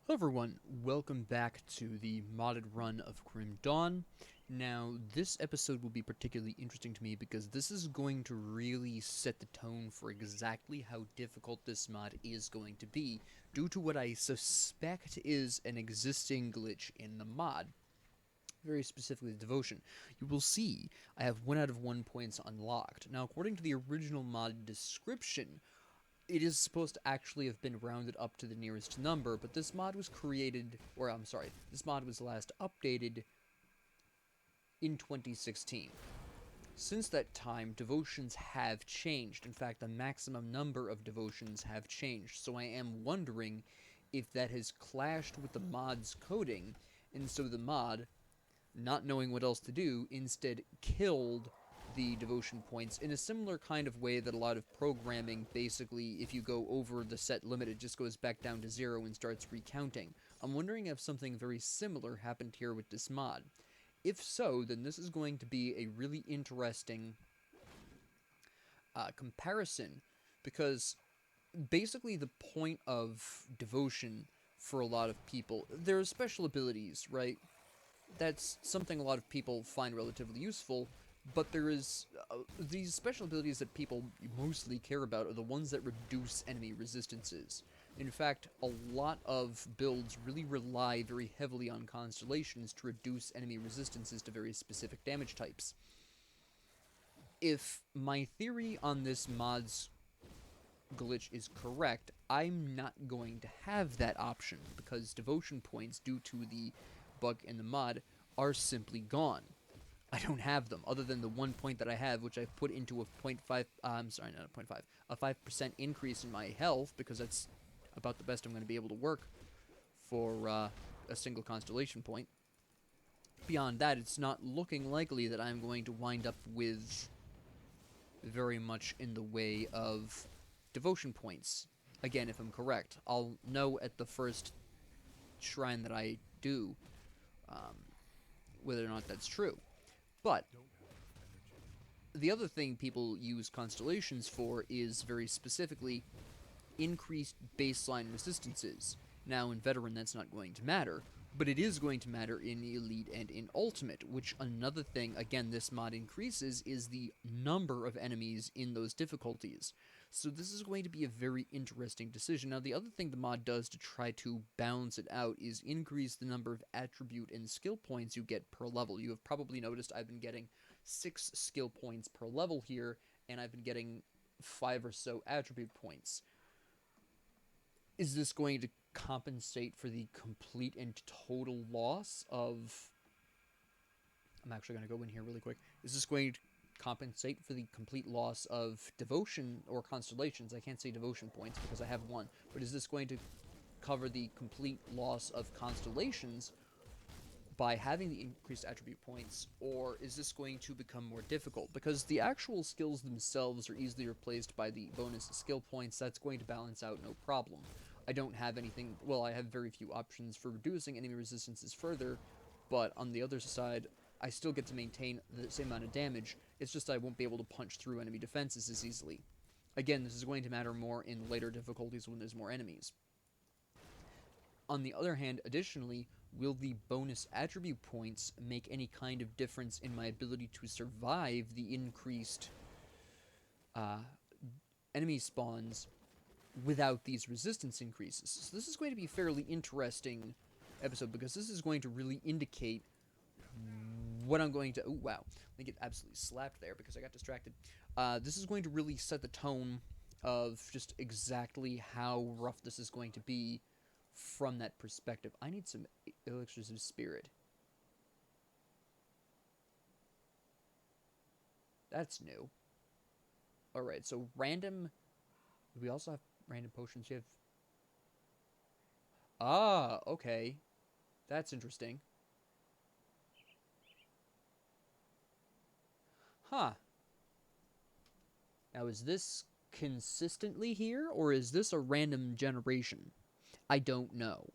Hello everyone, welcome back to the modded run of Grim Dawn. Now, this episode will be particularly interesting to me because this is going to really set the tone for exactly how difficult this mod is going to be, due to what I suspect is an existing glitch in the mod. Very specifically, the devotion. You will see I have 1 out of 1 points unlocked. Now, according to the original mod description, it is supposed to actually have been rounded up to the nearest number, but this mod was created, or I'm sorry, this mod was last updated in 2016. Since that time, devotions have changed. In fact, the maximum number of devotions have changed, so I am wondering if that has clashed with the mod's coding, and so the mod, not knowing what else to do, instead killed the devotion points in a similar kind of way that a lot of programming, basically, if you go over the set limit, it just goes back down to 0 and starts recounting. I'm wondering if something very similar happened here with this mod. If so, then this is going to be a really interesting comparison, because basically the point of devotion for a lot of people, there are special abilities, right? That's something a lot of people find relatively useful, but there is these special abilities that people mostly care about are the ones that reduce enemy resistances. In fact, a lot of builds really rely very heavily on constellations to reduce enemy resistances to very specific damage types. If my theory on this mod's glitch is correct, I'm not going to have that option, because devotion points, due to the bug in the mod, are simply gone. I don't have them, other than the 1 point that I have, which I put into a 0.5, I'm sorry, not a 0.5, a 5% increase in my health, because that's about the best I'm going to be able to work for a single constellation point. Beyond that, it's not looking likely that I'm going to wind up with very much in the way of devotion points. Again, if I'm correct, I'll know at the first shrine that I do whether or not that's true. But the other thing people use constellations for is very specifically increased baseline resistances. Now, in Veteran, that's not going to matter, but it is going to matter in Elite and in Ultimate, which another thing, again, this mod increases, is the number of enemies in those difficulties. So this is going to be a very interesting decision. Now, the other thing the mod does to try to balance it out is increase the number of attribute and skill points you get per level. You have probably noticed I've been getting 6 skill points per level here, and I've been getting 5 or so attribute points. Is this going to compensate for the complete and total loss of... I'm actually going to go in here really quick. Is this going to compensate for the complete loss of devotion or constellations? I can't say devotion points because I have 1. But is this going to cover the complete loss of constellations by having the increased attribute points, or is this going to become more difficult? Because the actual skills themselves are easily replaced by the bonus skill points. That's going to balance out no problem. I don't have anything... Well, I have very few options for reducing enemy resistances further, but on the other side, I still get to maintain the same amount of damage. It's just I won't be able to punch through enemy defenses as easily. Again, this is going to matter more in later difficulties when there's more enemies. On the other hand, additionally, will the bonus attribute points make any kind of difference in my ability to survive the increased enemy spawns without these resistance increases? So this is going to be a fairly interesting episode, because this is going to really indicate what I'm going to... Oh, wow. Let me get absolutely slapped there because I got distracted. This is going to really set the tone of just exactly how rough this is going to be from that perspective. I need some elixirs of spirit. That's new. Alright, so random... We also have random potions. You have... Ah, okay. That's interesting. Huh. Now, is this consistently here, or is this a random generation? I don't know.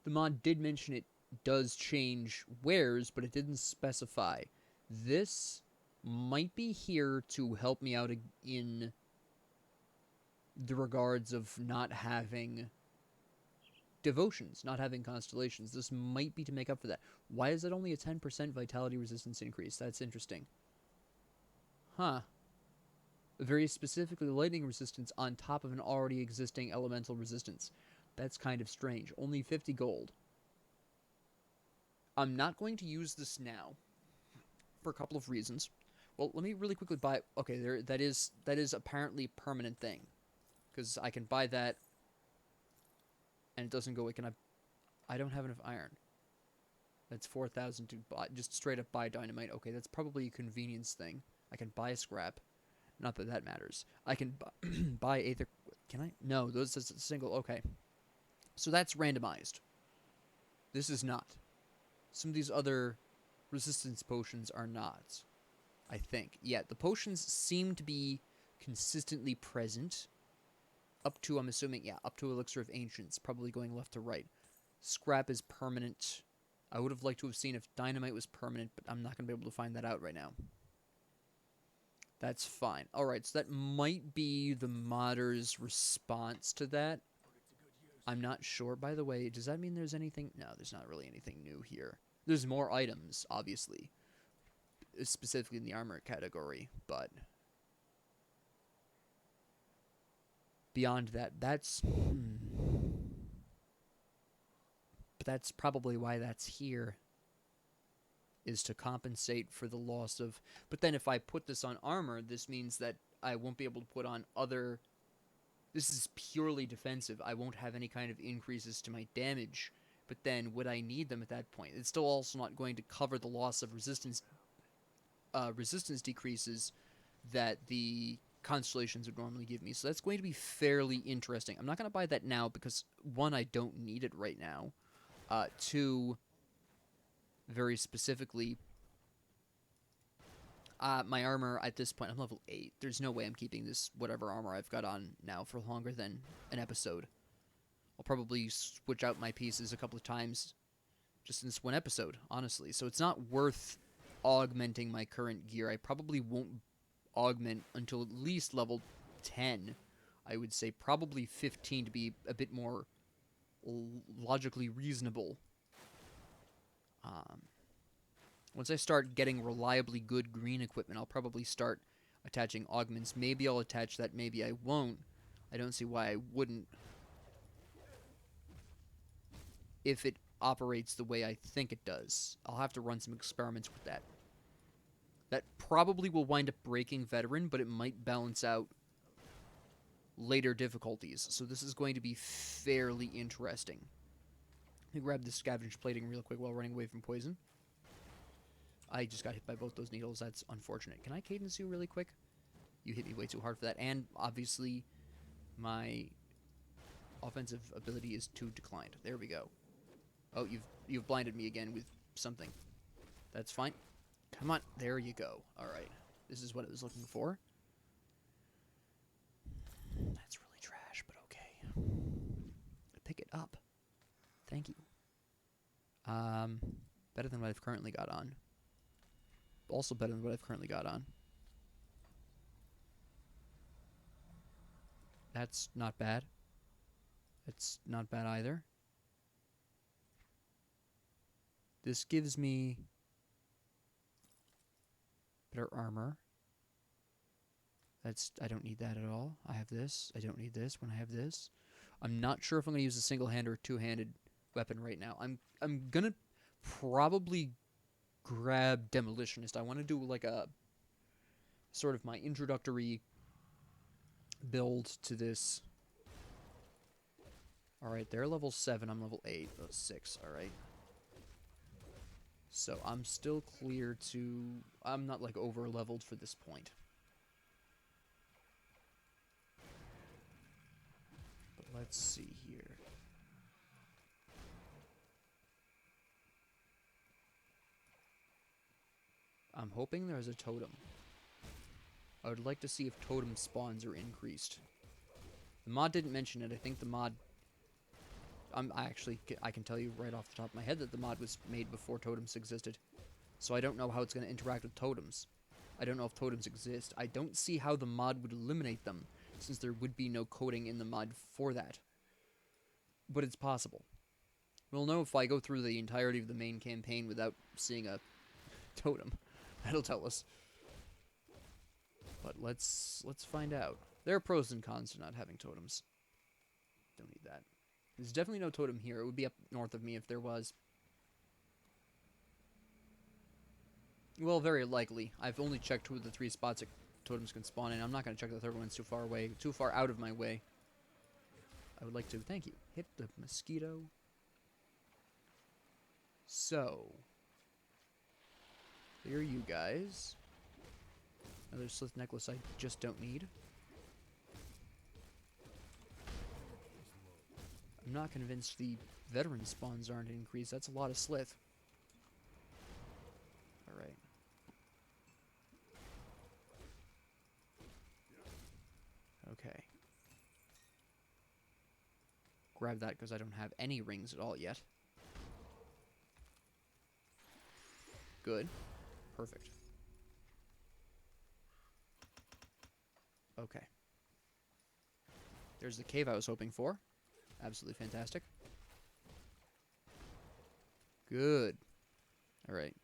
The mod did mention it does change wares, but it didn't specify. This might be here to help me out in the regards of not having devotions, not having constellations. This might be to make up for that. Why is it only a 10% vitality resistance increase? That's interesting. Huh. Very specifically lightning resistance on top of an already existing elemental resistance. That's kind of strange. Only 50 gold. I'm not going to use this now for a couple of reasons. Well, let me really quickly buy... Okay, that is apparently a permanent thing. Because I can buy that and it doesn't go away. Can I don't have enough iron. That's 4,000 to buy, just straight up buy dynamite. Okay, that's probably a convenience thing. I can buy scrap. Not that that matters. I can buy Aether... Can I? No, those is single. Okay. So that's randomized. This is not. Some of these other resistance potions are not, I think. Yeah, the potions seem to be consistently present. Up to, I'm assuming, yeah, up to Elixir of Ancients, probably going left to right. Scrap is permanent. I would have liked to have seen if Dynamite was permanent, but I'm not going to be able to find that out right now. That's fine. Alright, so that might be the modder's response to that. I'm not sure. By the way, does that mean there's anything? No, there's not really anything new here. There's more items, obviously. Specifically in the armor category, but... Beyond that, that's... But that's probably why that's here. Is to compensate for the loss of... But then if I put this on armor, this means that I won't be able to put on other... This is purely defensive. I won't have any kind of increases to my damage. But then, would I need them at that point? It's still also not going to cover the loss of resistance decreases that the constellations would normally give me. So that's going to be fairly interesting. I'm not going to buy that now because, one, I don't need it right now. Two, very specifically, my armor at this point, I'm level 8. There's no way I'm keeping this whatever armor I've got on now for longer than an episode. I'll probably switch out my pieces a couple of times just in this one episode, honestly. So it's not worth augmenting my current gear. I probably won't augment until at least level 10. I would say probably 15 to be a bit more logically reasonable. Once I start getting reliably good green equipment, I'll probably start attaching augments. Maybe I'll attach that, maybe I won't. I don't see why I wouldn't. If it operates the way I think it does. I'll have to run some experiments with that. That probably will wind up breaking Veteran, but it might balance out later difficulties. So this is going to be fairly interesting. Let me grab this scavenge plating real quick while running away from poison. I just got hit by both those needles. That's unfortunate. Can I cadence you really quick? You hit me way too hard for that. And obviously, my offensive ability is 2 declined. There we go. Oh, you've blinded me again with something. That's fine. Come on. There you go. All right. This is what I was looking for. That's really trash, but okay. Pick it up. Thank you. Better than what I've currently got on. Also better than what I've currently got on. That's not bad. It's not bad either. This gives me better armor. I don't need that at all. I have this. I don't need this when I have this. I'm not sure if I'm going to use a single-handed or two-handed weapon right now. I'm going to probably grab Demolitionist. I want to do like a sort of my introductory build to this. Alright, they're level 7. I'm level 8. 6, alright. So I'm still clear to... I'm not like over-leveled for this point. But let's see here. I'm hoping there's a totem. I would like to see if totem spawns are increased. The mod didn't mention it. I think the mod... I can tell you right off the top of my head that the mod was made before totems existed. So I don't know how it's going to interact with totems. I don't know if totems exist. I don't see how the mod would eliminate them, since there would be no coding in the mod for that. But it's possible. We'll know if I go through the entirety of the main campaign without seeing a totem. That'll tell us. But let's find out. There are pros and cons to not having totems. Don't need that. There's definitely no totem here. It would be up north of me if there was. Well, very likely. I've only checked 2 of the 3 spots that totems can spawn in. I'm not going to check the third one. It's too far away. Too far out of my way. I would like to, thank you, hit the mosquito. So, here are you guys. Another Slith necklace I just don't need. I'm not convinced the veteran spawns aren't increased. That's a lot of Slith. Alright. Okay. Grab that because I don't have any rings at all yet. Good. Perfect. Okay. There's the cave I was hoping for. Absolutely fantastic. Good. Alright.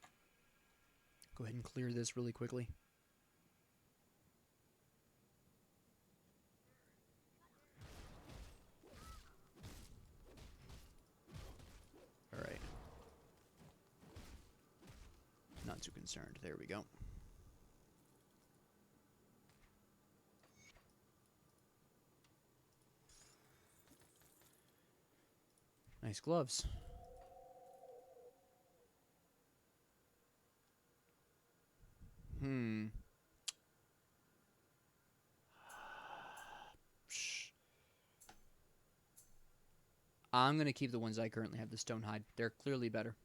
Go ahead and clear this really quickly. Alright. Not too concerned. There we go. Nice gloves. I'm going to keep the ones I currently have, the stone hide. They're clearly better.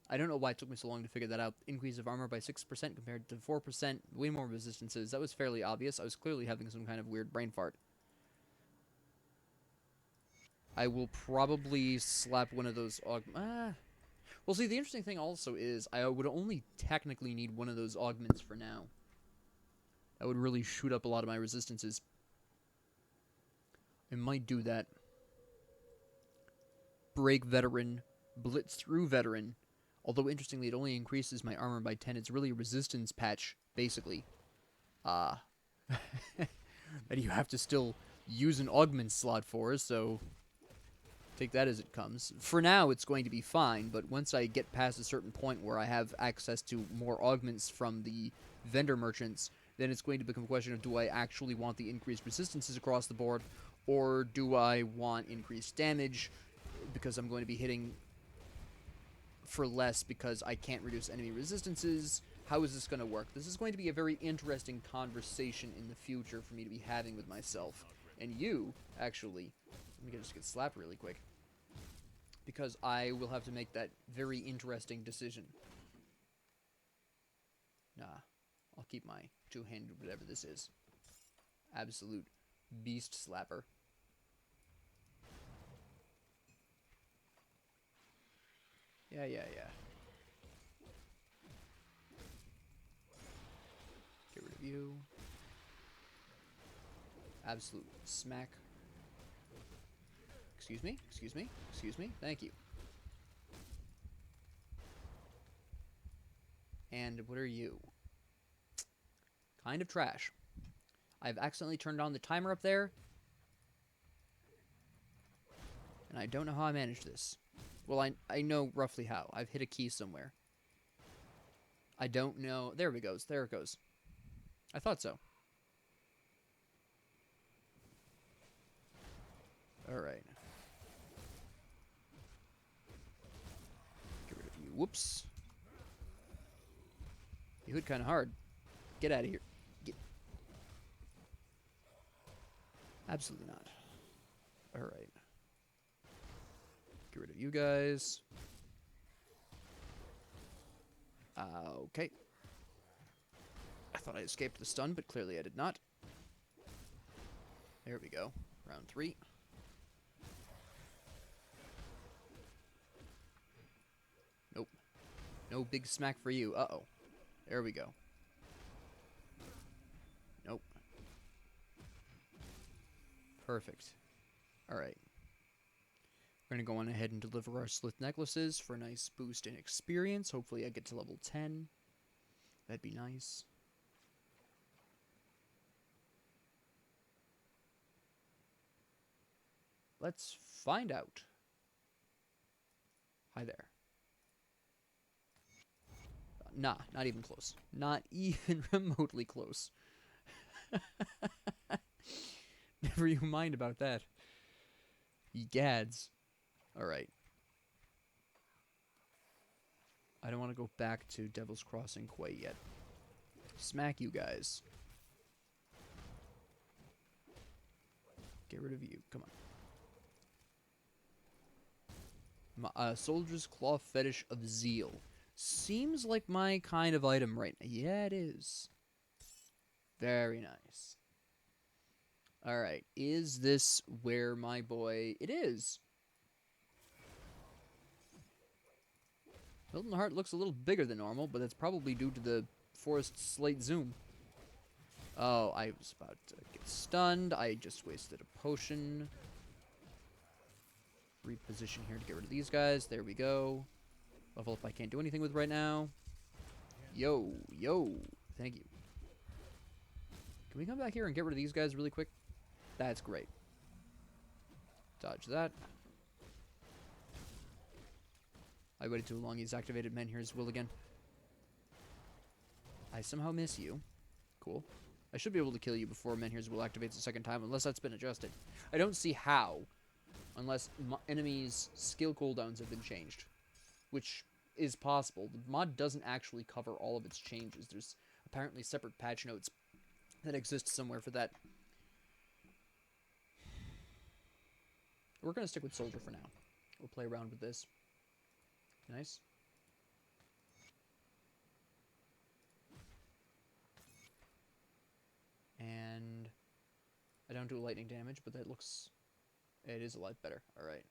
I don't know why it took me so long to figure that out. Increase of armor by 6% compared to 4%. Way more resistances. That was fairly obvious. I was clearly having some kind of weird brain fart. I will probably slap one of those well, see, the interesting thing also is I would only technically need one of those augments for now. That would really shoot up a lot of my resistances. I might do that. Break veteran, blitz through veteran. Although, interestingly, it only increases my armor by 10. It's really a resistance patch, basically. That you have to still use an augment slot for, so take that as it comes. For now, it's going to be fine, but once I get past a certain point where I have access to more augments from the vendor merchants, then it's going to become a question of, do I actually want the increased resistances across the board, or do I want increased damage, because I'm going to be hitting for less because I can't reduce enemy resistances. How is this going to work? This is going to be a very interesting conversation in the future for me to be having with myself. And you, actually, let me just get slapped really quick, because I will have to make that very interesting decision. Nah, I'll keep my two-handed whatever this is. Absolute beast slapper. Yeah. Get rid of you. Absolute smack. Excuse me. Thank you. And what are you? Kind of trash. I've accidentally turned on the timer up there, and I don't know how I managed this. Well, I know roughly how. I've hit a key somewhere. I don't know. There it goes. There it goes. I thought so. Alright. Get rid of you. Whoops. You hit kind of hard. Get out of here. Get. Absolutely not. Alright. Get rid of you guys. Okay. I thought I escaped the stun, but clearly I did not. There we go. Round 3. Nope. No big smack for you. Uh-oh. There we go. Nope. Perfect. Alright. We're going to go on ahead and deliver our Slith necklaces for a nice boost in experience. Hopefully I get to level 10. That'd be nice. Let's find out. Hi there. Nah, not even close. Not even remotely close. Never you mind about that. Ye gads. Alright. I don't want to go back to Devil's Crossing quite yet. Smack you guys. Get rid of you. Come on. Soldier's Claw Fetish of Zeal. Seems like my kind of item right now. Yeah, it is. Very nice. Alright, is this where my boy... It is! Hilton Heart looks a little bigger than normal, but that's probably due to the Forest Slate Zoom. Oh, I was about to get stunned. I just wasted a potion. Reposition here to get rid of these guys. There we go. Level up I can't do anything with right now. Yo, yo. Thank you. Can we come back here and get rid of these guys really quick? That's great. Dodge that. I waited too long. He's activated Menhir's Will again. I somehow miss you. Cool. I should be able to kill you before Menhir's Will activates a second time, unless that's been adjusted. I don't see how, unless enemies' skill cooldowns have been changed, which is possible. The mod doesn't actually cover all of its changes. There's apparently separate patch notes that exist somewhere for that. We're going to stick with Soldier for now. We'll play around with this. Nice. And I don't do lightning damage, but that looks... It is a lot better. Alright.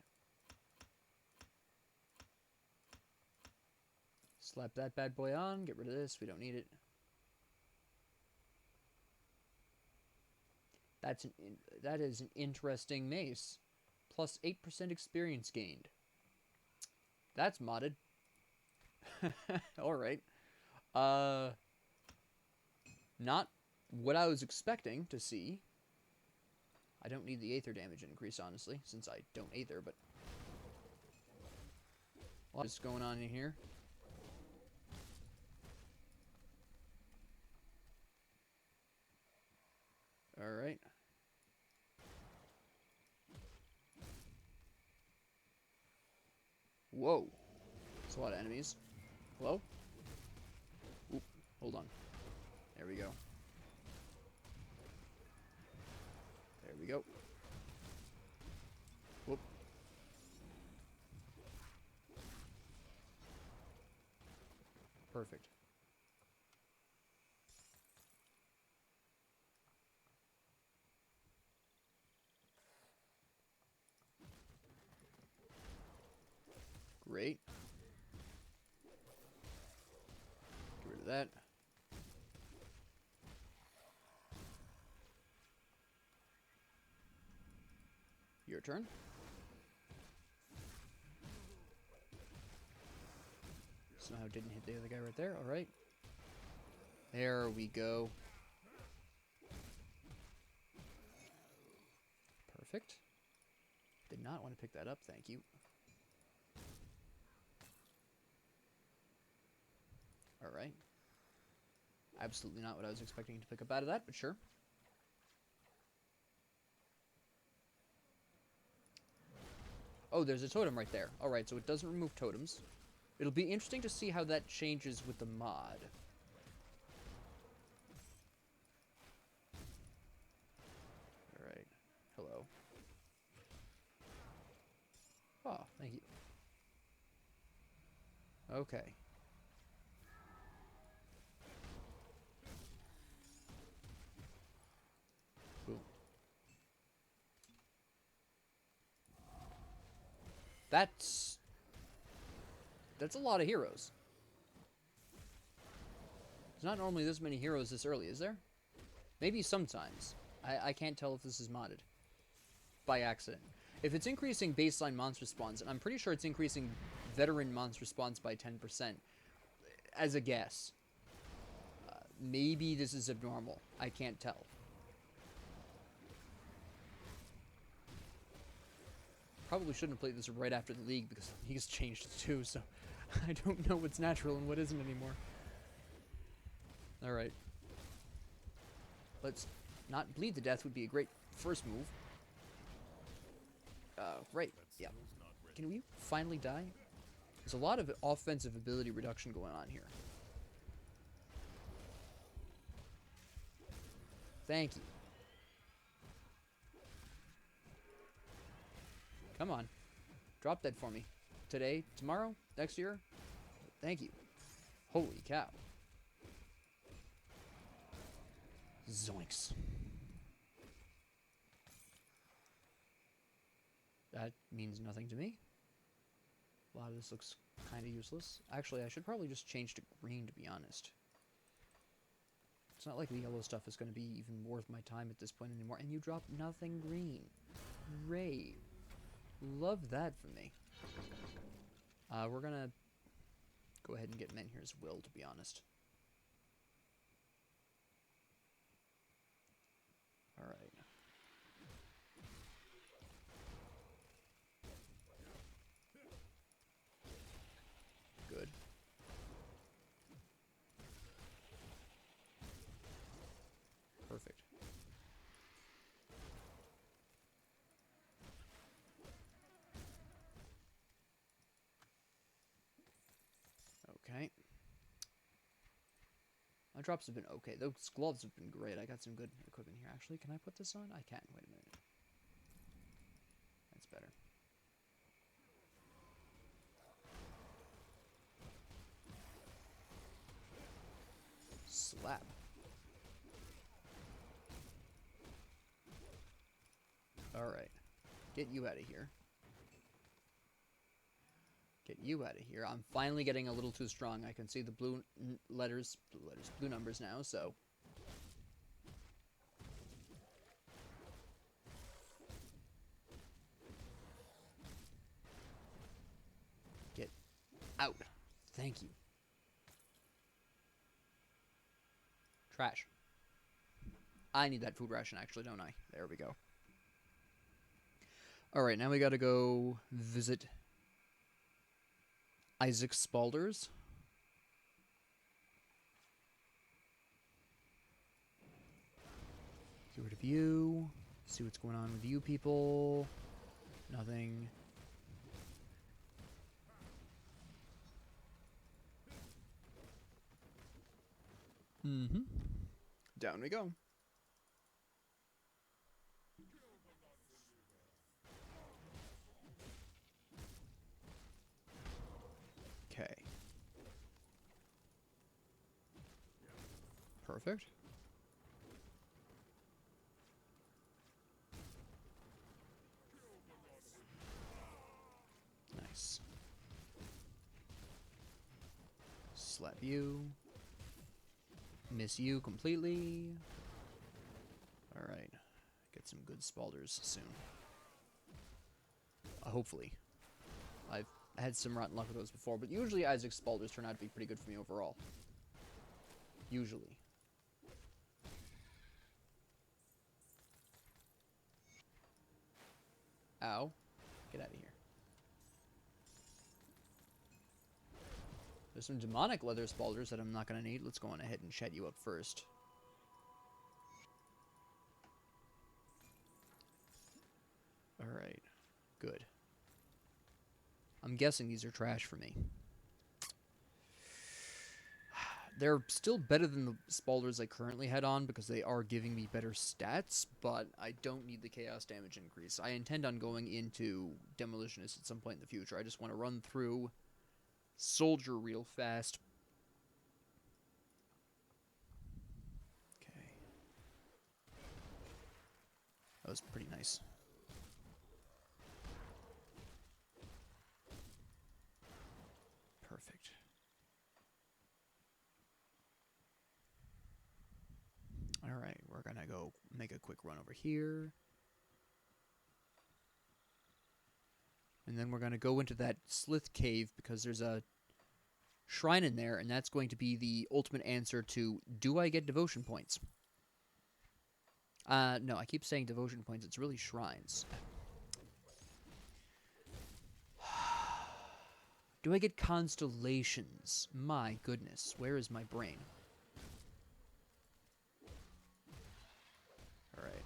Slap that bad boy on. Get rid of this. We don't need it. That is an interesting mace. Plus 8% experience gained. That's modded. Alright. Not what I was expecting to see. I don't need the Aether damage increase, honestly, since I don't Aether, but... What's going on in here? Alright. Whoa. That's a lot of enemies. Hello? Oop, hold on. There we go. There we go. Whoop. Perfect. Great. Get rid of that. Your turn. Somehow didn't hit the other guy right there. Alright. There we go. Perfect. Did not want to pick that up, thank you. Alright. Absolutely not what I was expecting to pick up out of that, but sure. Oh, there's a totem right there. Alright, so it doesn't remove totems. It'll be interesting to see how that changes with the mod. Alright. Hello. Oh, thank you. Okay. Boom. That's a lot of heroes. There's not normally this many heroes this early, is there? Maybe sometimes. I can't tell if this is modded. By accident. If it's increasing baseline monster spawns, and I'm pretty sure it's increasing veteran monster spawns by 10%, as a guess. Maybe this is abnormal. I can't tell. Probably shouldn't have played this right after the league because the league's changed too, so I don't know what's natural and what isn't anymore. Alright. Let's not bleed to death would be a great first move. Right. Yeah. Can we finally die? There's a lot of offensive ability reduction going on here. Thank you. Come on. Drop that for me. Today, tomorrow, next year. Thank you. Holy cow. Zoinks. That means nothing to me. A lot of this looks kind of useless. Actually, I should probably just change to green, to be honest. It's not like the yellow stuff is going to be even worth my time at this point anymore. And you drop nothing green. Great. Love that for me. We're going to go ahead and get Menhir's Will, to be honest. Alright. Good. Perfect. Okay. My drops have been okay. Those gloves have been great. I got some good equipment here. Actually, can I put this on? I can. Wait a minute. That's better. Slap. Alright. Get you out of here. Get you out of here. I'm finally getting a little too strong. I can see the blue blue numbers now, so. Get out. Thank you. Trash. I need that food ration, actually, don't I? There we go. Alright, now we gotta go visit Isaac Spalders. Get rid of you. See what's going on with you people. Nothing. Mm-hmm. Down we go. Okay. Perfect. Nice. Slap you. Miss you completely. Alright. Get some good Spalders soon. Hopefully. I've had some rotten luck with those before, but usually Isaac Spalders turn out to be pretty good for me overall. Usually. Ow. Get out of here. There's some demonic leather Spalders that I'm not going to need. Let's go on ahead and chat you up first. Alright. Good. I'm guessing these are trash for me. They're still better than the Spalders I currently had on because they are giving me better stats, but I don't need the chaos damage increase. I intend on going into Demolitionist at some point in the future. I just want to run through Soldier real fast. Okay. That was pretty nice. Perfect. Alright, we're gonna go make a quick run over here. And then we're going to go into that Slith Cave because there's a shrine in there, and that's going to be the ultimate answer to, do I get devotion points? No, I keep saying devotion points. It's really shrines. Do I get constellations? My goodness, where is my brain? Alright.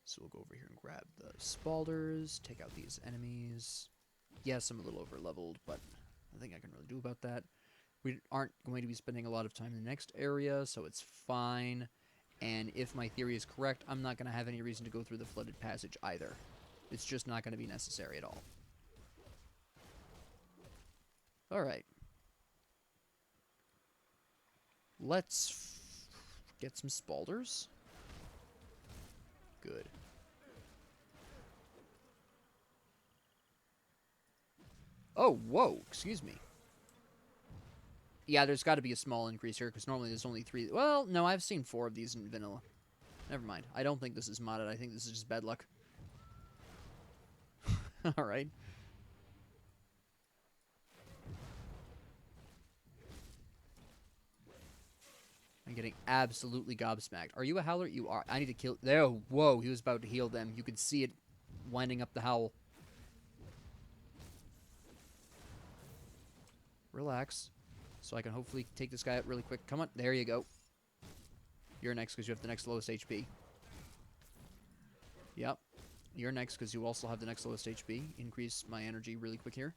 So we'll go over here and grab the Spalders, take out these enemies. Yes, I'm a little over-leveled, but nothing I can really do about that. We aren't going to be spending a lot of time in the next area, so it's fine. And if my theory is correct, I'm not going to have any reason to go through the flooded passage either. It's just not going to be necessary at all. Alright. Let's get some Spalders. Good. Oh, whoa, excuse me. Yeah, there's got to be a small increase here, because normally there's only 3. Well, no, I've seen 4 of these in vanilla. Never mind. I don't think this is modded. I think this is just bad luck. Alright. I'm getting absolutely gobsmacked. Are you a howler? You are. I need to kill... There. Whoa, he was about to heal them. You could see it winding up the howl. Relax. So I can hopefully take this guy out really quick. Come on. There you go. You're next because you have the next lowest HP. Yep. You're next because you also have the next lowest HP. Increase my energy really quick here.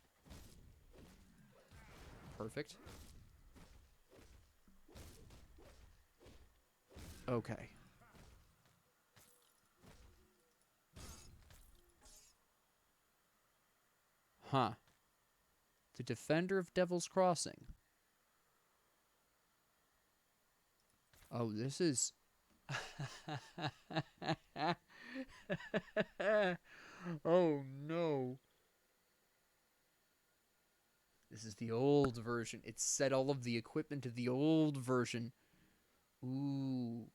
Perfect. Okay. Huh. The Defender of Devil's Crossing. Oh, this is... Oh, no. This is the old version. It set all of the equipment to the old version. Ooh.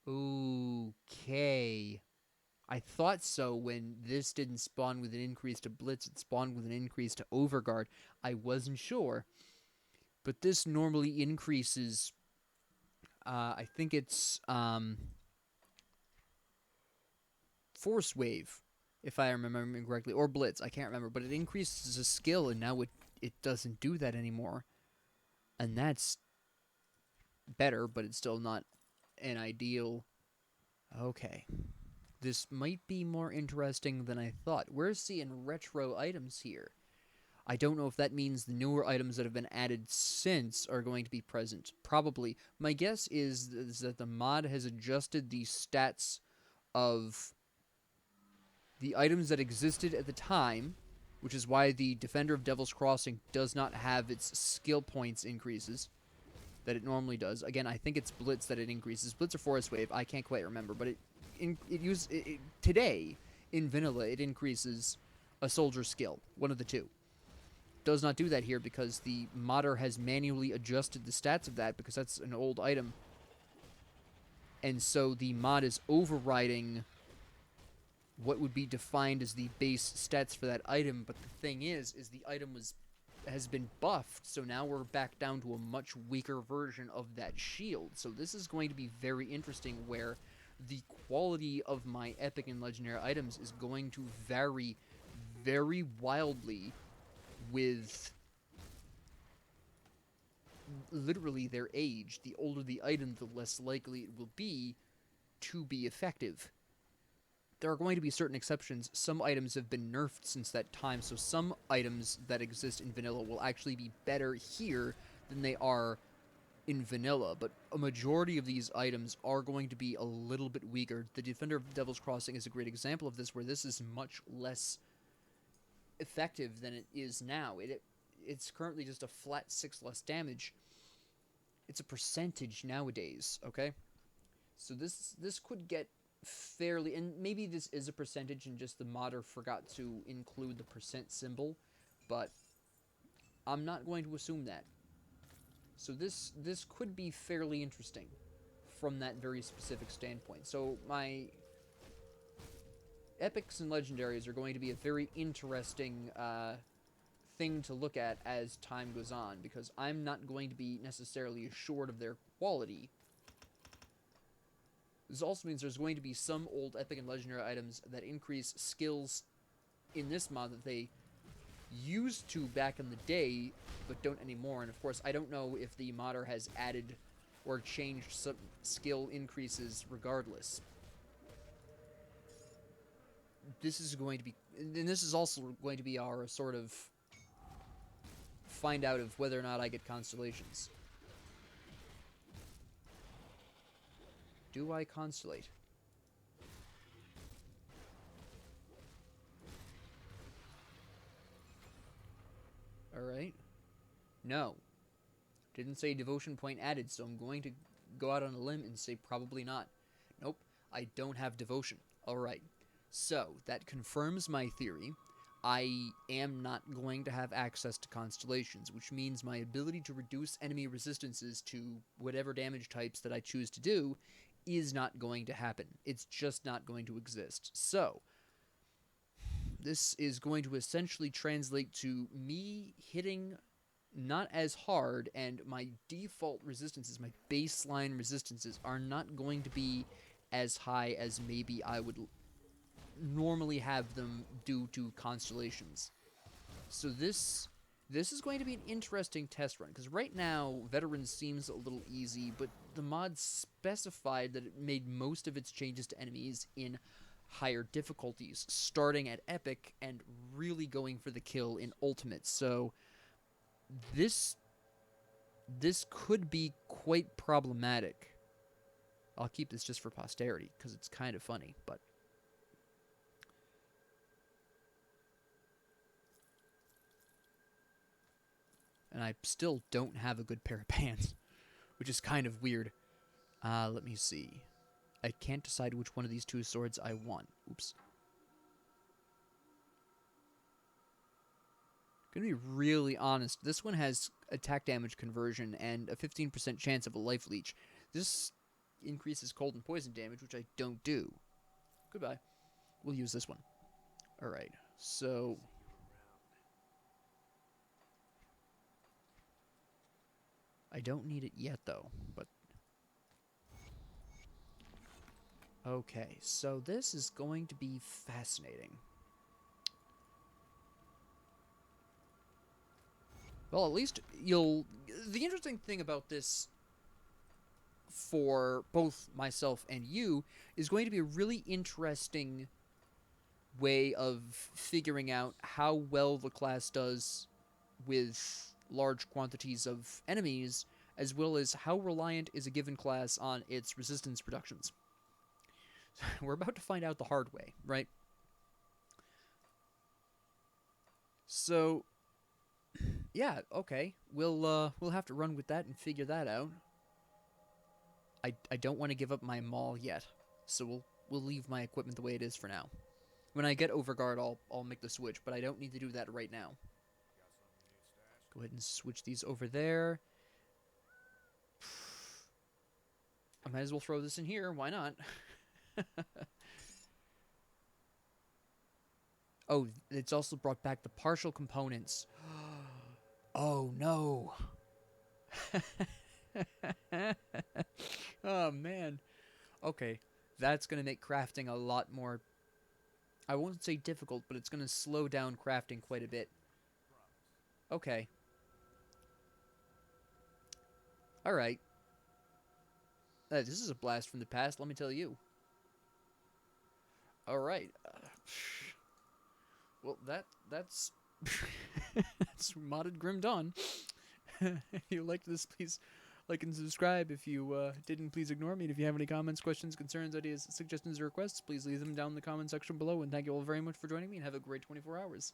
Okay. I thought so when this didn't spawn with an increase to Blitz. It spawned with an increase to Overguard. I wasn't sure. But this normally increases... I think it's... Force Wave, if I remember correctly. Or Blitz, I can't remember. But it increases a skill, and now it doesn't do that anymore. And that's better, but it's still not an ideal... Okay. This might be more interesting than I thought. We're seeing retro items here. I don't know if that means the newer items that have been added since are going to be present. Probably. My guess is that the mod has adjusted the stats of the items that existed at the time, which is why the Defender of Devil's Crossing does not have its skill points increases that it normally does. Again, I think it's Blitz that it increases. Blitz or Forest Wave, I can't quite remember, but today in vanilla it increases a soldier's skill, one of the two. Does not do that here because the modder has manually adjusted the stats of that because that's an old item. And so the mod is overriding what would be defined as the base stats for that item, but the thing is the item has been buffed, so now we're back down to a much weaker version of that shield. So this is going to be very interesting where the quality of my epic and legendary items is going to vary very wildly with literally their age. The older the item, the less likely it will be to be effective. There are going to be certain exceptions. Some items have been nerfed since that time, so some items that exist in vanilla will actually be better here than they are in vanilla, but a majority of these items are going to be a little bit weaker. The Defender of Devil's Crossing is a great example of this, where this is much less effective than it is now. It's currently just a flat 6 less damage. It's a percentage nowadays, okay? So this could get fairly, and maybe this is a percentage and just the modder forgot to include the percent symbol, but I'm not going to assume that. So this could be fairly interesting from that very specific standpoint. So my epics and legendaries are going to be a very interesting thing to look at as time goes on, because I'm not going to be necessarily assured of their quality. This also means there's going to be some old epic and legendary items that increase skills in this mod that they used to back in the day, but don't anymore. And of course, I don't know if the modder has added or changed some skill increases regardless. This is going to be, and this is also going to be our sort of find out of whether or not I get constellations. Do I constellate? Alright. No. Didn't say devotion point added, so I'm going to go out on a limb and say probably not. Nope, I don't have devotion. Alright. So, that confirms my theory. I am not going to have access to constellations, which means my ability to reduce enemy resistances to whatever damage types that I choose to do is not going to happen. It's just not going to exist. So, this is going to essentially translate to me hitting not as hard, and my default resistances, my baseline resistances, are not going to be as high as maybe I would normally have them due to constellations. So this is going to be an interesting test run, because right now Veterans seems a little easy, but the mod specified that it made most of its changes to enemies in higher difficulties, starting at Epic and really going for the kill in Ultimate. So this could be quite problematic. I'll keep this just for posterity, because it's kind of funny, but... And I still don't have a good pair of pants, which is kind of weird. Let me see. I can't decide which one of these two swords I want. Oops. Gonna be really honest. This one has attack damage conversion and a 15% chance of a life leech. This increases cold and poison damage, which I don't do. Goodbye. We'll use this one. Alright, so... I don't need it yet, though, but... Okay, so this is going to be fascinating. Well, at least you'll... The interesting thing about this, for both myself and you, is going to be a really interesting way of figuring out how well the class does with large quantities of enemies, as well as how reliant is a given class on its resistance reductions. We're about to find out the hard way, right? So, yeah, okay. We'll have to run with that and figure that out. I don't want to give up my maul yet, so we'll leave my equipment the way it is for now. When I get Overguard, I'll make the switch, but I don't need to do that right now. Go ahead and switch these over there. I might as well throw this in here. Why not? Oh, it's also brought back the partial components. Oh, no. Oh, man. Okay, that's going to make crafting a lot more... I won't say difficult, but it's going to slow down crafting quite a bit. Okay. Alright. This is a blast from the past, let me tell you. Alright. Well, that's... that's modded Grim Dawn. If you liked this, please like and subscribe. If you didn't, please ignore me. And if you have any comments, questions, concerns, ideas, suggestions, or requests, please leave them down in the comment section below. And thank you all very much for joining me, and have a great 24 hours.